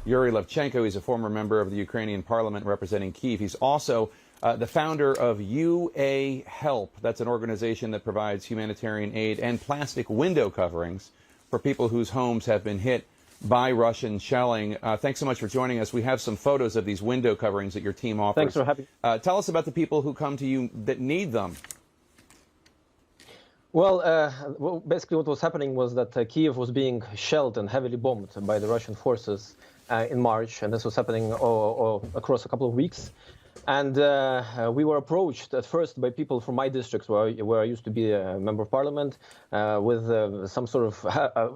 UA.HELP. He's a former member of the Ukrainian parliament representing Kyiv. He's also the founder of UA.HELP. That's an organization that provides humanitarian aid and plastic window coverings for people whose homes have been hit by Russian shelling. Thanks so much for joining us. We have some photos of these window coverings that your team offers. Thanks for having me. Tell us about the people who come to you that need them. Well, basically what was happening was that Kyiv was being shelled and heavily bombed by the Russian forces in March, and this was happening across a couple of weeks. And we were approached at first by people from my district, where I used to be a member of parliament, with some sort of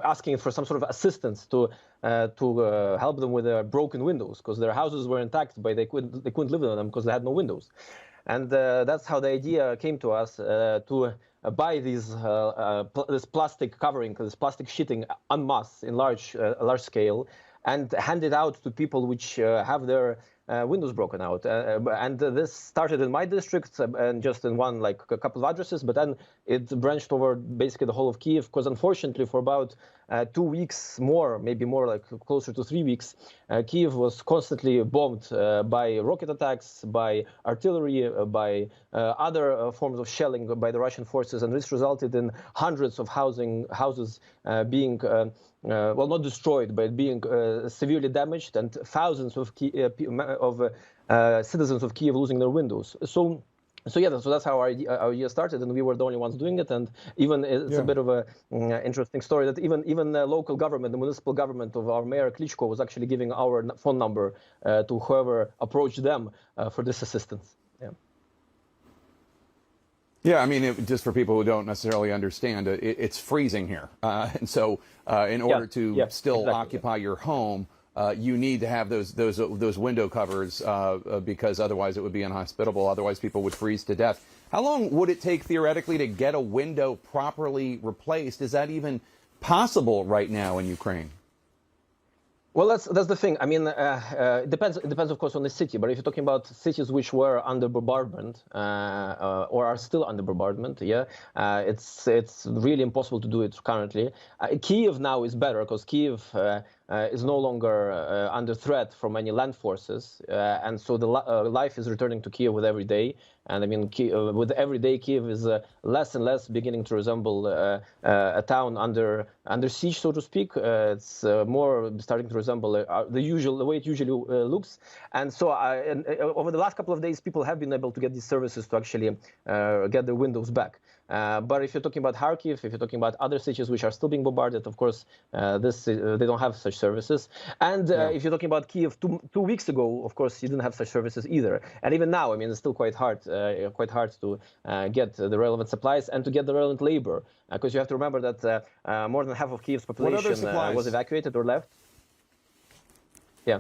asking for some sort of assistance to help them with their broken windows, because their houses were intact, but they couldn't live in them because they had no windows. And that's how the idea came to us, to buy this plastic covering, this plastic sheeting en masse in large scale, and hand it out to people which have their windows broken out. And this started in my district and just in a couple of addresses, but then it branched over basically the whole of Kyiv, because unfortunately for about 2 weeks more, maybe more, like closer to 3 weeks, Kyiv was constantly bombed by rocket attacks, by artillery, by other forms of shelling by the Russian forces, and this resulted in hundreds of houses being well, not destroyed, but being severely damaged, and thousands of citizens of Kyiv losing their windows. So that's how our idea started, and we were the only ones doing it. And even it's a bit of a interesting story that even the local government, the municipal government of our mayor Klitschko, was actually giving our phone number to whoever approached them for this assistance. Yeah, I mean, just for people who don't necessarily understand, it's freezing here. And so in order to still occupy your home, you need to have those window covers because otherwise it would be inhospitable. Otherwise, people would freeze to death. How long would it take theoretically to get a window properly replaced? Is that even possible right now in Ukraine? Well, that's the thing. I mean, it depends, of course, on the city. But if you're talking about cities which were under bombardment or are still under bombardment, it's really impossible to do it currently. Kyiv now is better because Kyiv is no longer under threat from any land forces, and so the life is returning to Kyiv with every day. And I mean, with every day, Kyiv is less and less beginning to resemble a town under siege, so to speak. It's more starting to resemble the way it usually looks. And so over the last couple of days, people have been able to get these services to actually get their windows back. But if you're talking about Kharkiv, if you're talking about other cities which are still being bombarded, of course, they don't have such services. And if you're talking about Kyiv two weeks ago, of course, you didn't have such services either. And even now, I mean, it's still quite hard to get the relevant supplies and to get the relevant labor, because you have to remember that more than half of Kyiv's population was evacuated or left. Yeah.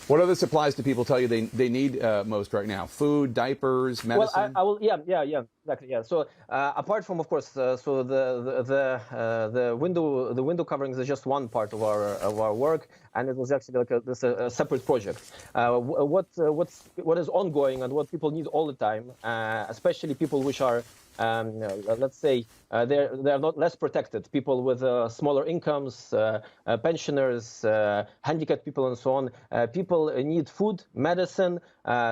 What other supplies do people tell you they need most right now? Food, diapers, medicine? Well, exactly. Yeah. So apart from, of course, so the window coverings is just one part of our work, and it was actually like a separate project. What is ongoing and what people need all the time, especially people which are let's say they're not less protected, people with smaller incomes, pensioners, handicapped people, and so on. People need food, medicine,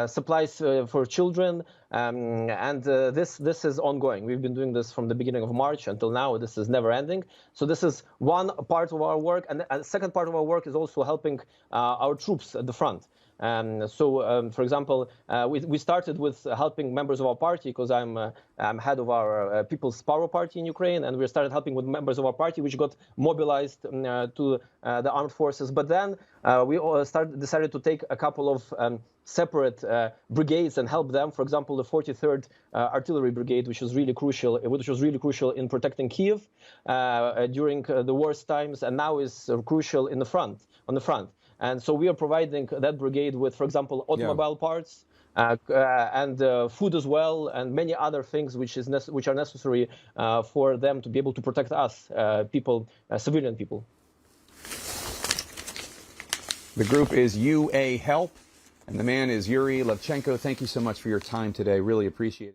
supplies for children, and this is ongoing. We've been doing this from the beginning of March until now. This is never ending. So this is one part of our work, and the second part of our work is also helping our troops at the front. For example, we started with helping members of our party, because I'm head of our People's Power Party in Ukraine, and we started helping with members of our party which got mobilized to the armed forces. But then we decided to take a couple of separate brigades and help them. For example, the 43rd Artillery Brigade, which was really crucial in protecting Kyiv during the worst times, and now is crucial on the front. And so we are providing that brigade with, for example, automobile parts and food as well, and many other things which are necessary for them to be able to protect us, civilian people. The group is UA.HELP, and the man is Yuri Levchenko. Thank you so much for your time today. Really appreciate it.